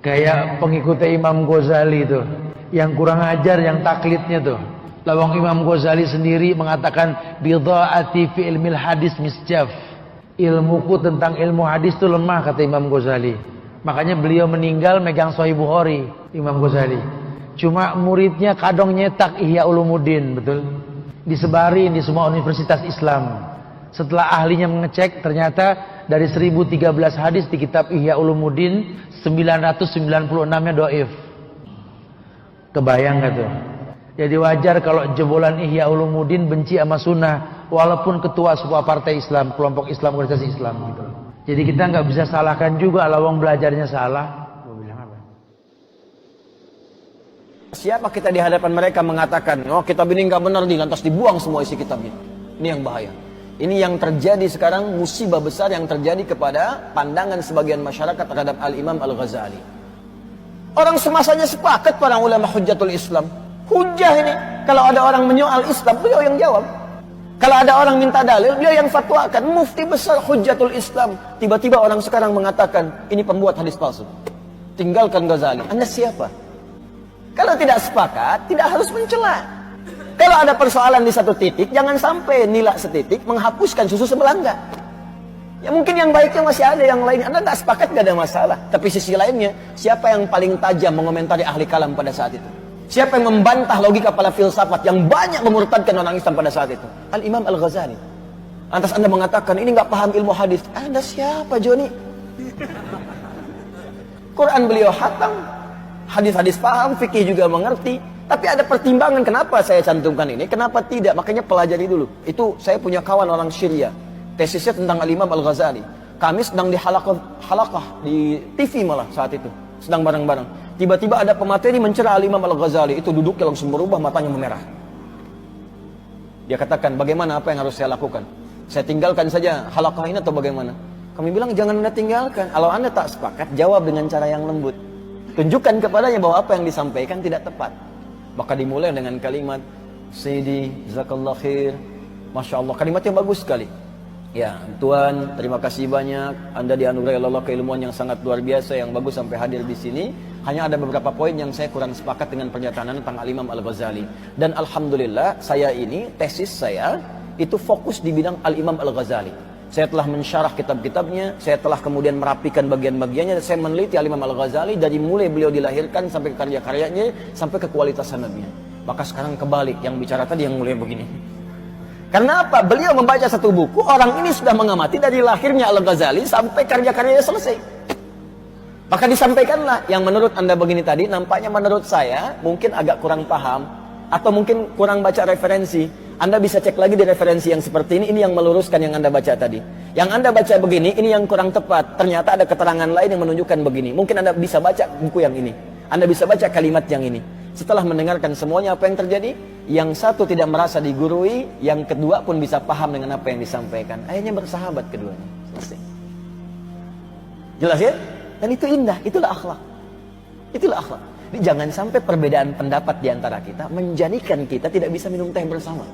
Kayak pengikutnya Imam Ghazali tuh, yang kurang ajar yang taklidnya tuh. Lawang Imam Ghazali sendiri mengatakan bidhaati fi ilmil hadis misjaf. Ilmuku tentang ilmu hadis tuh lemah, kata Imam Ghazali. Makanya beliau meninggal megang Sahih Bukhari, Imam Ghazali. Cuma muridnya kadang nyetak Ihya Ulumuddin, betul? Disebarin di semua universitas Islam. Setelah ahlinya mengecek, ternyata dari 1013 hadis di kitab Ihya Ulumuddin, 996-nya dhaif. Kebayang gak tuh? Jadi wajar kalau jebolan Ihya Ulumuddin benci sama sunnah, walaupun ketua sebuah partai Islam, kelompok Islam, organisasi Islam gitu. Jadi kita nggak bisa salahkan juga lawang belajarnya salah. Siapa kita di hadapan mereka mengatakan, oh kitab ini nggak benar nih, lantas dibuang semua isi kitabnya. Ini yang bahaya. Ini yang terjadi sekarang, musibah besar yang terjadi kepada pandangan sebagian masyarakat terhadap Al-Imam Al-Ghazali. Orang semasanya sepakat para ulama Hujjatul Islam. Hujjah ini, kalau ada orang menyoal Islam, beliau yang jawab. Kalau ada orang minta dalil, beliau yang fatwakan. Mufti besar Hujjatul Islam. Tiba-tiba orang sekarang mengatakan, ini pembuat hadis palsu. Tinggalkan Ghazali. Anda siapa? Kalau tidak sepakat, tidak harus mencela. Kalau ada persoalan di satu titik, jangan sampai nilai setitik menghapuskan susu sebelanga. Ya mungkin yang baiknya masih ada, yang lain Anda tidak sepakat, tidak ada masalah. Tapi sisi lainnya, siapa yang paling tajam mengomentari ahli kalam pada saat itu? Siapa yang membantah logika para filsafat yang banyak memurtadkan orang Islam pada saat itu? Al-Imam Al-Ghazali. Lantas Anda mengatakan, ini nggak paham ilmu hadis. Anda siapa, Joni? Quran beliau hatam, hadis-hadis paham, fikih juga mengerti. Tapi ada pertimbangan kenapa saya cantumkan ini, kenapa tidak. Makanya pelajari dulu. Itu saya punya kawan orang Syria. Tesisnya tentang Al-Imam Al-Ghazali. Kami sedang di halakah di TV malah saat itu. Sedang bareng-bareng. Tiba-tiba ada pemateri mencela Al-Imam Al-Ghazali. Itu duduknya langsung berubah, matanya memerah. Dia katakan, bagaimana apa yang harus saya lakukan? Saya tinggalkan saja halakah ini atau bagaimana? Kami bilang, jangan Anda tinggalkan. Kalau Anda tak sepakat, jawab dengan cara yang lembut. Tunjukkan kepadanya bahwa apa yang disampaikan tidak tepat. Maka dimulai dengan kalimat Sayyidi, Jazakallah khair, Masya Allah. Kalimat yang bagus sekali. Ya, Tuan, terima kasih banyak. Anda dianugerahi oleh Allah keilmuan yang sangat luar biasa, yang bagus sampai hadir di sini. Hanya ada beberapa poin yang saya kurang sepakat dengan pernyataan tentang Al-Imam Al-Ghazali. Dan Alhamdulillah, saya ini, tesis saya, itu fokus di bidang Al-Imam Al-Ghazali. Saya telah mensyarah kitab-kitabnya, saya telah kemudian merapikan bagian-bagiannya, saya meneliti Al-Imam Al-Ghazali dari mulai beliau dilahirkan sampai ke karya-karyanya, sampai ke kualitas sanadnya. Maka sekarang kebalik, yang bicara tadi yang mulai begini. Karena apa? Beliau membaca satu buku, orang ini sudah mengamati dari lahirnya Al-Ghazali sampai karya-karyanya selesai. Maka disampaikanlah yang menurut Anda begini tadi, nampaknya menurut saya mungkin agak kurang paham, atau mungkin kurang baca referensi. Anda bisa cek lagi di referensi yang seperti ini yang meluruskan yang Anda baca tadi. Yang Anda baca begini, ini yang kurang tepat. Ternyata ada keterangan lain yang menunjukkan begini. Mungkin Anda bisa baca buku yang ini. Anda bisa baca kalimat yang ini. Setelah mendengarkan semuanya apa yang terjadi, yang satu tidak merasa digurui, yang kedua pun bisa paham dengan apa yang disampaikan. Akhirnya bersahabat keduanya. Selesai. Jelas ya? Dan itu indah, itulah akhlak. Itulah akhlak. Jadi jangan sampai perbedaan pendapat di antara kita menjadikan kita tidak bisa minum teh bersama.